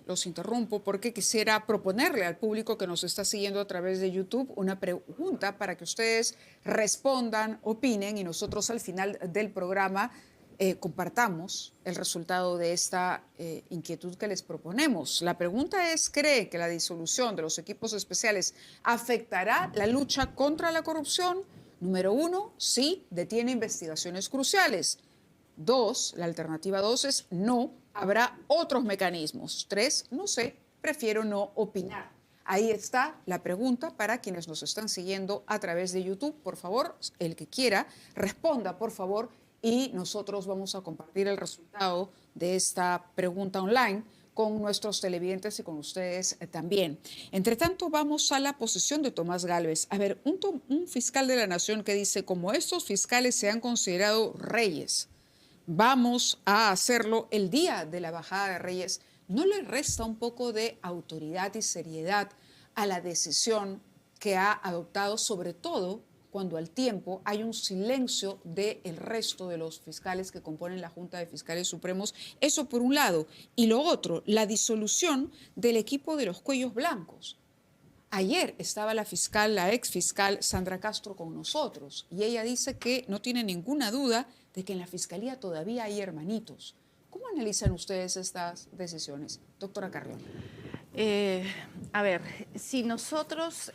Los interrumpo porque quisiera proponerle al público que nos está siguiendo a través de YouTube una pregunta para que ustedes respondan, opinen y nosotros al final del programa compartamos el resultado de esta inquietud que les proponemos. La pregunta es, ¿cree que la disolución de los equipos especiales afectará la lucha contra la corrupción? Número 1, sí, detiene investigaciones cruciales. 2, la alternativa 2 es no, habrá otros mecanismos. 3, no sé, prefiero no opinar. Ahí está la pregunta para quienes nos están siguiendo a través de YouTube. Por favor, el que quiera, responda, por favor, y nosotros vamos a compartir el resultado de esta pregunta online con nuestros televidentes y con ustedes también. Entre tanto, vamos a la posición de Tomás Gálvez. A ver, un fiscal de la Nación que dice, como estos fiscales se han considerado reyes, vamos a hacerlo el día de la bajada de Reyes, ¿no le resta un poco de autoridad y seriedad a la decisión que ha adoptado, sobre todo cuando al tiempo hay un silencio del resto de los fiscales que componen la Junta de Fiscales Supremos? Eso por un lado. Y lo otro, la disolución del equipo de los cuellos blancos. Ayer estaba la ex fiscal Sandra Castro con nosotros y ella dice que no tiene ninguna duda de que en la Fiscalía todavía hay hermanitos. ¿Cómo analizan ustedes estas decisiones, doctora Carrión? A ver, si nosotros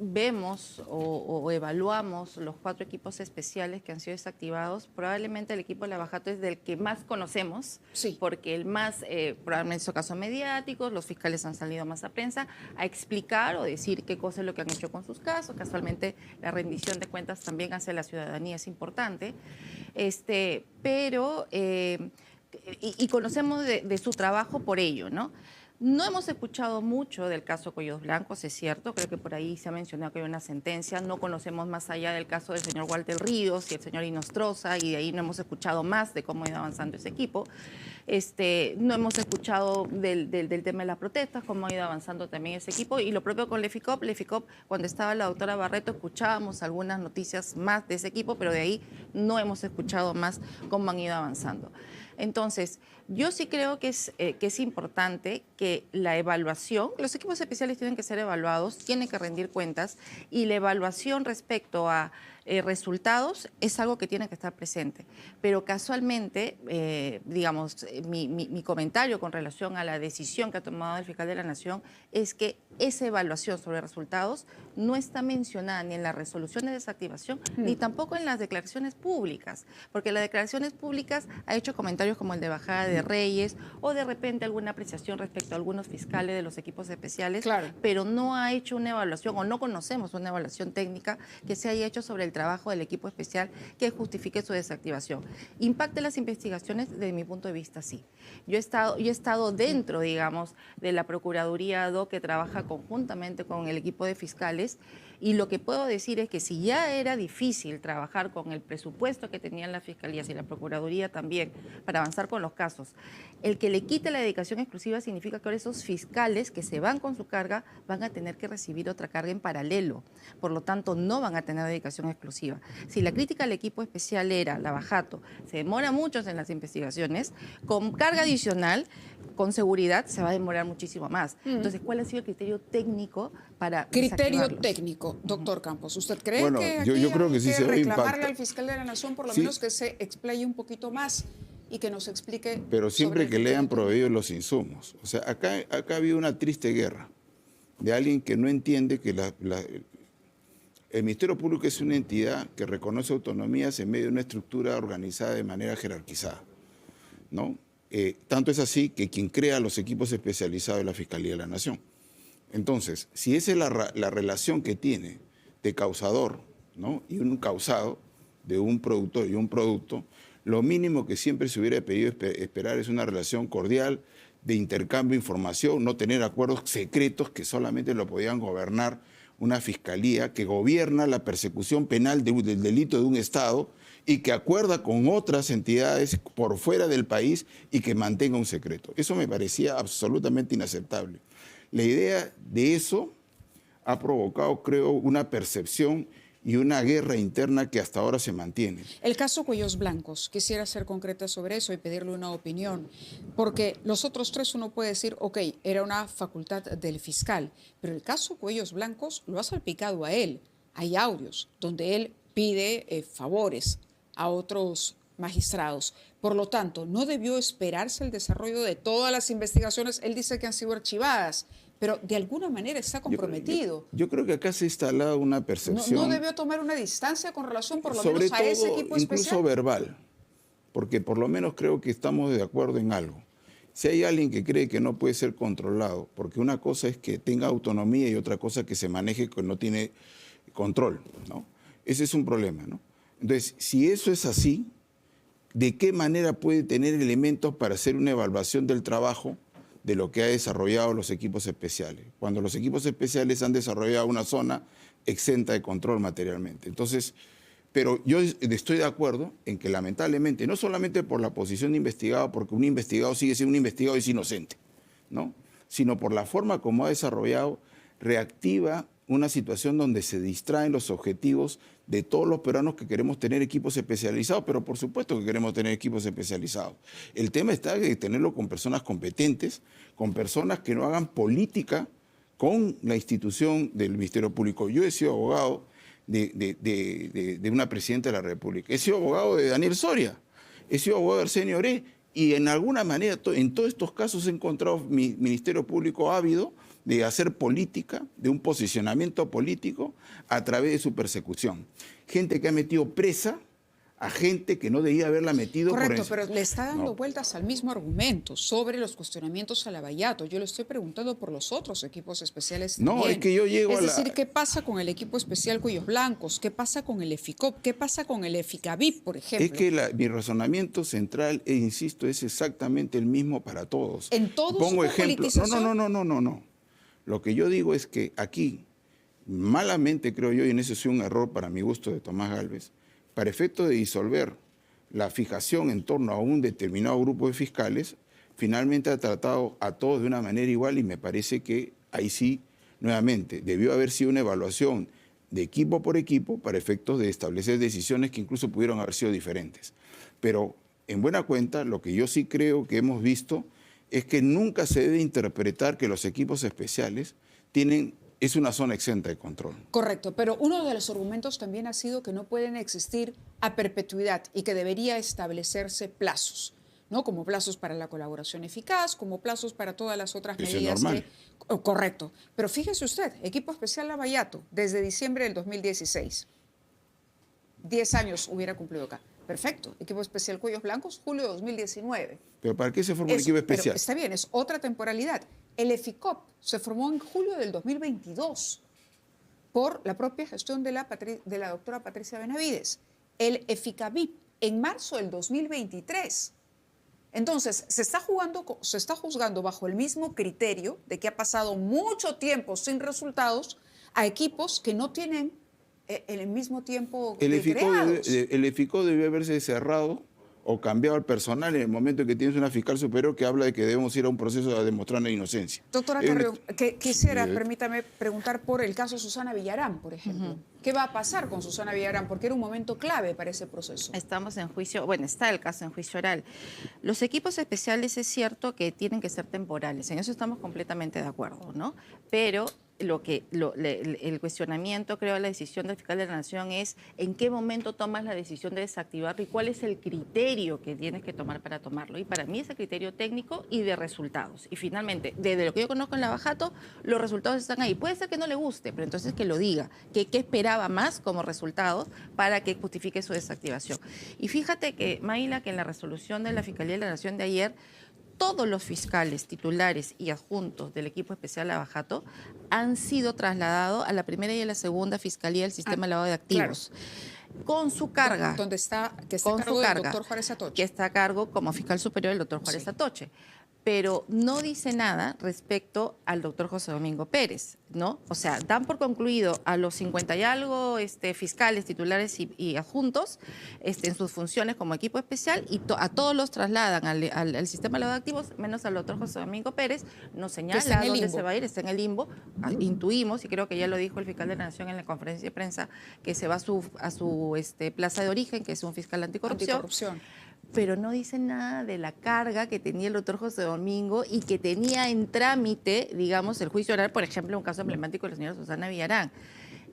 vemos o evaluamos los 4 equipos especiales que han sido desactivados, probablemente el equipo de Lavajato es del que más conocemos, sí, porque el más, probablemente son casos mediáticos, los fiscales han salido más a prensa a explicar o decir qué cosa es lo que han hecho con sus casos. Casualmente la rendición de cuentas también hacia la ciudadanía es importante, pero conocemos de su trabajo por ello, ¿no? No hemos escuchado mucho del caso Cuellos Blancos, es cierto, creo que por ahí se ha mencionado que hay una sentencia, no conocemos más allá del caso del señor Walter Ríos y el señor Inostroza, y de ahí no hemos escuchado más de cómo ha ido avanzando ese equipo. No hemos escuchado del tema de las protestas, cómo ha ido avanzando también ese equipo, y lo propio con Leficop. Leficop, cuando estaba la doctora Barreto, escuchábamos algunas noticias más de ese equipo, pero de ahí no hemos escuchado más cómo han ido avanzando. Entonces, yo sí creo que es importante que la evaluación, los equipos especiales tienen que ser evaluados, tienen que rendir cuentas, y la evaluación respecto a resultados es algo que tiene que estar presente. Pero casualmente, digamos, mi comentario con relación a la decisión que ha tomado el fiscal de la Nación es que esa evaluación sobre resultados no está mencionada ni en la resolución de desactivación, ni tampoco en las declaraciones públicas, porque las declaraciones públicas ha hecho comentarios como el de bajada de Reyes o de repente alguna apreciación respecto a algunos fiscales de los equipos especiales, claro, pero no ha hecho una evaluación o no conocemos una evaluación técnica que se haya hecho sobre el trabajo del equipo especial que justifique su desactivación. ¿Impacte las investigaciones? Desde mi punto de vista, sí. Yo he estado dentro, digamos, de la Procuraduría ADO, que trabaja conjuntamente con el equipo de fiscales, y lo que puedo decir es que si ya era difícil trabajar con el presupuesto que tenían las fiscalías y la Procuraduría también para avanzar con los casos, el que le quite la dedicación exclusiva significa que ahora esos fiscales que se van con su carga van a tener que recibir otra carga en paralelo. Por lo tanto, no van a tener dedicación exclusiva. Si la crítica al equipo especial era Lavajato, se demora mucho en las investigaciones, con carga adicional, con seguridad se va a demorar muchísimo más. Entonces, ¿cuál ha sido el criterio técnico para criterio desactivarlos? técnico, doctor Campos? ¿Usted cree Bueno, que yo aquí creo hay que sí que se ve reclamarle impacto. al fiscal de la Nación por lo Sí, menos que se explaye un poquito más y que nos explique pero siempre sobre que el le hayan criterio proveído los insumos. O sea, acá ha habido una triste guerra de alguien que no entiende que el Ministerio Público es una entidad que reconoce autonomías en medio de una estructura organizada de manera jerarquizada, ¿no? Tanto es así que quien crea los equipos especializados es la Fiscalía de la Nación. Entonces, si esa es la relación que tiene de causador, ¿no?, y un causado, de un productor y un producto, lo mínimo que siempre se hubiera pedido esperar es una relación cordial, de intercambio de información, no tener acuerdos secretos que solamente lo podían gobernar una fiscalía que gobierna la persecución penal del delito de un Estado y que acuerda con otras entidades por fuera del país y que mantenga un secreto. Eso me parecía absolutamente inaceptable. La idea de eso ha provocado, creo, una percepción y una guerra interna que hasta ahora se mantiene. El caso Cuellos Blancos, quisiera ser concreta sobre eso y pedirle una opinión, porque los otros tres uno puede decir, ok, era una facultad del fiscal, pero el caso Cuellos Blancos lo ha salpicado a él. Hay audios donde él pide favores a otros magistrados. Por lo tanto, no debió esperarse el desarrollo de todas las investigaciones. Él dice que han sido archivadas, pero de alguna manera está comprometido. Yo creo que acá se ha instalado una percepción. No debió tomar una distancia con relación por lo sobre menos a ese todo, equipo incluso especial. verbal, porque por lo menos creo que estamos de acuerdo en algo. Si hay alguien que cree que no puede ser controlado, porque una cosa es que tenga autonomía y otra cosa que se maneje que no tiene control, ¿no? Ese es un problema, ¿no? Entonces, si eso es así, ¿de qué manera puede tener elementos para hacer una evaluación del trabajo de lo que ha desarrollado los equipos especiales? Cuando los equipos especiales han desarrollado una zona exenta de control materialmente. Entonces, pero yo estoy de acuerdo en que lamentablemente, no solamente por la posición de investigado, porque un investigado sigue siendo un investigado y es inocente, ¿no? Sino por la forma como ha desarrollado, reactiva una situación donde se distraen los objetivos de todos los peruanos que queremos tener equipos especializados, pero por supuesto que queremos tener equipos especializados. El tema está de tenerlo con personas competentes, con personas que no hagan política con la institución del Ministerio Público. Yo he sido abogado de una presidenta de la República, he sido abogado de Daniel Soria, he sido abogado de Arsenio Oré, y en alguna manera, en todos estos casos he encontrado mi Ministerio Público ávido de hacer política, de un posicionamiento político a través de su persecución. Gente que ha metido presa a gente que no debía haberla metido. Correcto, pero le está dando vueltas al mismo argumento sobre los cuestionamientos a Lavallato. Yo le estoy preguntando por los otros equipos especiales también. No, es que yo llego Es decir, ¿qué pasa con el equipo especial Cuellos Blancos? ¿Qué pasa con el EFICOP? ¿Qué pasa con el EFICAVIP, por ejemplo? Es que mi razonamiento central, e insisto, es exactamente el mismo para todos. ¿En todos pongo hubo ejemplos? politización? No. Lo que yo digo es que aquí, malamente creo yo, y en eso sí un error para mi gusto de Tomás Gálvez, para efecto de disolver la fijación en torno a un determinado grupo de fiscales, finalmente ha tratado a todos de una manera igual y me parece que ahí sí, nuevamente, debió haber sido una evaluación de equipo por equipo para efectos de establecer decisiones que incluso pudieron haber sido diferentes. Pero en buena cuenta, lo que yo sí creo que hemos visto es que nunca se debe interpretar que los equipos especiales es una zona exenta de control. Correcto, pero uno de los argumentos también ha sido que no pueden existir a perpetuidad y que debería establecerse plazos, ¿no? Como plazos para la colaboración eficaz, como plazos para todas las otras Eso es medidas. normal. Correcto, pero fíjese usted, equipo especial Lavallato, desde diciembre del 2016. 10 años hubiera cumplido acá. Perfecto. Equipo especial Cuellos Blancos, julio de 2019. ¿Pero para qué se formó el equipo especial? Pero está bien, es otra temporalidad. El EFICOP se formó en julio del 2022 por la propia gestión de la doctora Patricia Benavides. El EFICAVIP en marzo del 2023. Entonces, se está juzgando bajo el mismo criterio de que ha pasado mucho tiempo sin resultados a equipos que no tienen en el mismo tiempo creados. El EFICO debió haberse cerrado o cambiado al personal en el momento en que tienes una fiscal superior que habla de que debemos ir a un proceso de demostrar la inocencia. Doctora Carrión, quisiera, permítame preguntar por el caso Susana Villarán, por ejemplo. ¿Qué va a pasar con Susana Villarán? Porque era un momento clave para ese proceso. Estamos en juicio, bueno, está el caso en juicio oral. Los equipos especiales es cierto que tienen que ser temporales, en eso estamos completamente de acuerdo, ¿no? Pero el cuestionamiento, creo, de la decisión del fiscal de la Nación es en qué momento tomas la decisión de desactivarlo y cuál es el criterio que tienes que tomar para tomarlo. Y para mí es el criterio técnico y de resultados. Y finalmente, desde lo que yo conozco en Lavallato, los resultados están ahí. Puede ser que no le guste, pero entonces que lo diga, que qué esperaba más como resultados para que justifique su desactivación. Y fíjate que, Mayla, que en la resolución de la Fiscalía de la Nación de ayer, todos los fiscales titulares y adjuntos del equipo especial Lavallato han sido trasladados a la primera y a la segunda Fiscalía del Sistema de Lavado de Activos. Claro. Con su carga. Que está a cargo del doctor Juárez Atoche. Que está a cargo como fiscal superior del doctor Juárez Atoche. pero no dice nada respecto al doctor José Domingo Pérez, ¿no? O sea, dan por concluido a los 50 y algo fiscales, titulares y adjuntos en sus funciones como equipo especial y a todos los trasladan al sistema de lavado de activos, menos al doctor José Domingo Pérez, nos señala dónde se va a ir, está en el limbo, intuimos, y creo que ya lo dijo el fiscal de la Nación en la conferencia de prensa, que se va a su plaza de origen, que es un fiscal anticorrupción. Pero no dice nada de la carga que tenía el doctor José Domingo y que tenía en trámite, digamos, el juicio oral, por ejemplo, un caso emblemático de la señora Susana Villarán.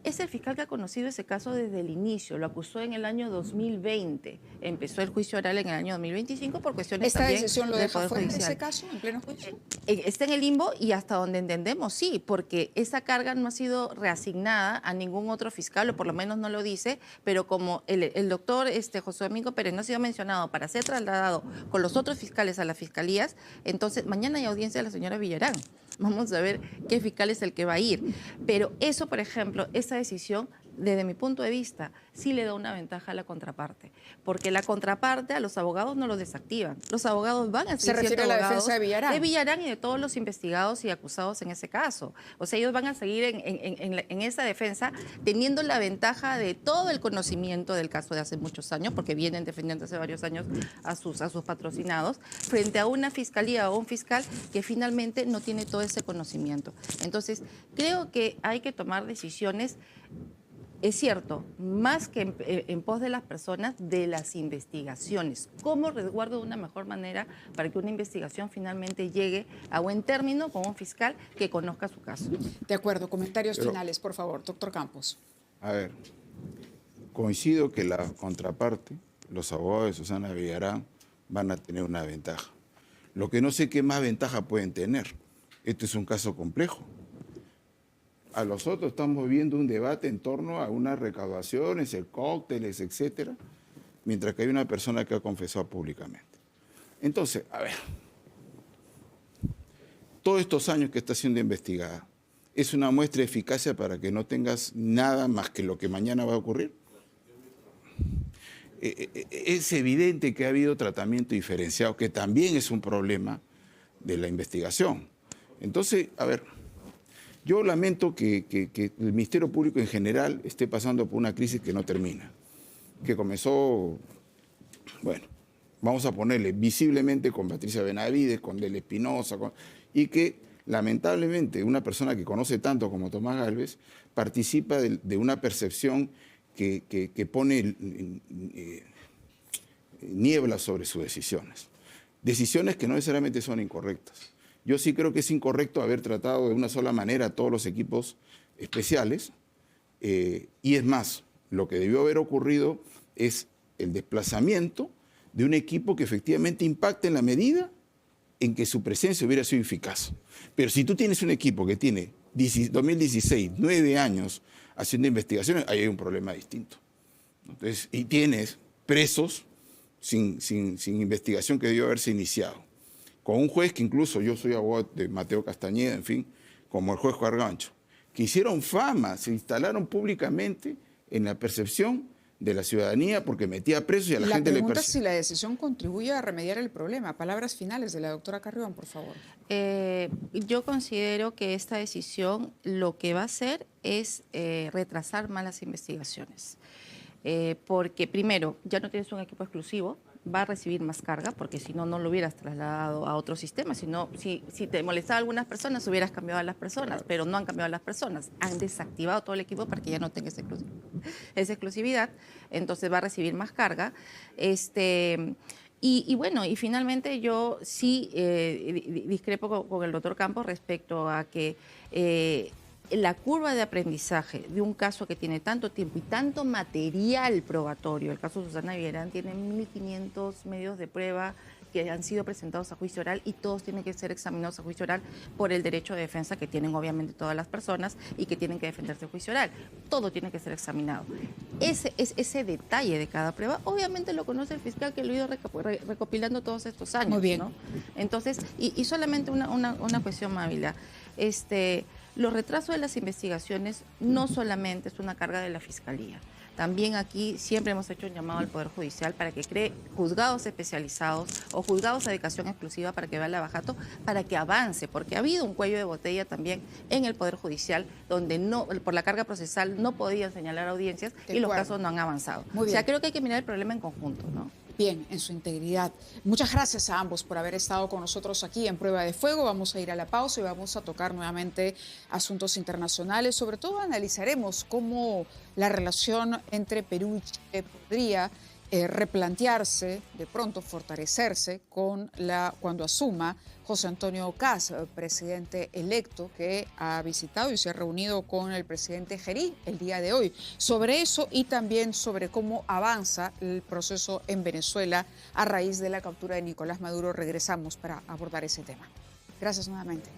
Es el fiscal que ha conocido ese caso desde el inicio, lo acusó en el año 2020, empezó el juicio oral en el año 2025 por cuestiones ¿Esta también decisión lo del deja Poder fuera en Judicial. ese caso, en pleno juicio? Está en el limbo y hasta donde entendemos, sí, porque esa carga no ha sido reasignada a ningún otro fiscal, o por lo menos no lo dice, pero como el doctor José Domingo Pérez no ha sido mencionado para ser trasladado con los otros fiscales a las fiscalías, entonces mañana hay audiencia de la señora Villarán. Vamos a ver qué fiscal es el que va a ir. Pero eso, por ejemplo, esa decisión, desde mi punto de vista, sí le da una ventaja a la contraparte, porque la contraparte a los abogados no los desactivan. Los abogados van a seguir Se refiere a la defensa de Villarán. De Villarán y de todos los investigados y acusados en ese caso. O sea, ellos van a seguir en esa defensa teniendo la ventaja de todo el conocimiento del caso de hace muchos años, porque vienen defendiendo hace varios años a sus patrocinados, frente a una fiscalía o un fiscal que finalmente no tiene todo ese conocimiento. Entonces, creo que hay que tomar decisiones. Es cierto, más que en pos de las personas, de las investigaciones. ¿Cómo resguardo de una mejor manera para que una investigación finalmente llegue a buen término con un fiscal que conozca su caso? De acuerdo, comentarios finales, por favor, doctor Campos. A ver, coincido que la contraparte, los abogados de Susana Villarán, van a tener una ventaja. Lo que no sé qué más ventaja pueden tener. Este es un caso complejo. A los otros estamos viendo un debate en torno a unas recaudaciones, el cócteles, etcétera, mientras que hay una persona que ha confesado públicamente. Entonces, a ver, todos estos años que está siendo investigada, ¿es una muestra de eficacia para que no tengas nada más que lo que mañana va a ocurrir? Es evidente que ha habido tratamiento diferenciado, que también es un problema de la investigación. Entonces, a ver, yo lamento que el Ministerio Público en general esté pasando por una crisis que no termina, que comenzó, bueno, vamos a ponerle visiblemente con Patricia Benavides, con Del Espinosa, y que lamentablemente una persona que conoce tanto como Tomás Gálvez participa de una percepción que pone niebla sobre sus decisiones. Decisiones que no necesariamente son incorrectas. Yo sí creo que es incorrecto haber tratado de una sola manera a todos los equipos especiales. Y es más, lo que debió haber ocurrido es el desplazamiento de un equipo que efectivamente impacte en la medida en que su presencia hubiera sido eficaz. Pero si tú tienes un equipo que tiene 2016, 9 años haciendo investigaciones, ahí hay un problema distinto. Entonces, y tienes presos sin investigación que debió haberse iniciado, con un juez que incluso yo soy abogado de Mateo Castañeda, en fin, como el juez Gargancho, que hicieron fama, se instalaron públicamente en la percepción de la ciudadanía porque metía presos y a la gente le pregunta perseguía. es si la decisión contribuye a remediar el problema. Palabras finales de la doctora Carrión, por favor. Yo considero que esta decisión lo que va a hacer es retrasar más las investigaciones. Porque primero, ya no tienes un equipo exclusivo, va a recibir más carga, porque si no, no lo hubieras trasladado a otro sistema. Si te molestaba a algunas personas, hubieras cambiado a las personas, pero no han cambiado a las personas. Han desactivado todo el equipo para que ya no tenga esa exclusividad, entonces va a recibir más carga. Y bueno, y finalmente yo sí discrepo con el doctor Campos respecto a que la curva de aprendizaje de un caso que tiene tanto tiempo y tanto material probatorio, el caso de Susana Villarán tiene 1.500 medios de prueba que han sido presentados a juicio oral y todos tienen que ser examinados a juicio oral por el derecho de defensa que tienen obviamente todas las personas y que tienen que defenderse a juicio oral. Todo tiene que ser examinado. Ese detalle de cada prueba, obviamente lo conoce el fiscal que lo ha ido recopilando todos estos años. Muy bien. ¿No? Entonces, y solamente una cuestión, Mávila. Los retrasos de las investigaciones no solamente es una carga de la Fiscalía. También aquí siempre hemos hecho un llamado al Poder Judicial para que cree juzgados especializados o juzgados de dedicación exclusiva para que vea la Bajato, para que avance, porque ha habido un cuello de botella también en el Poder Judicial, donde no, por la carga procesal no podían señalar audiencias y los casos no han avanzado. Muy bien. O sea, creo que hay que mirar el problema en conjunto, ¿no? Bien, en su integridad. Muchas gracias a ambos por haber estado con nosotros aquí en Prueba de Fuego. Vamos a ir a la pausa y vamos a tocar nuevamente asuntos internacionales. Sobre todo analizaremos cómo la relación entre Perú y Chile podría replantearse, de pronto fortalecerse cuando asuma José Antonio Kast, presidente electo, que ha visitado y se ha reunido con el presidente Gerí el día de hoy. Sobre eso y también sobre cómo avanza el proceso en Venezuela a raíz de la captura de Nicolás Maduro, regresamos para abordar ese tema. Gracias nuevamente.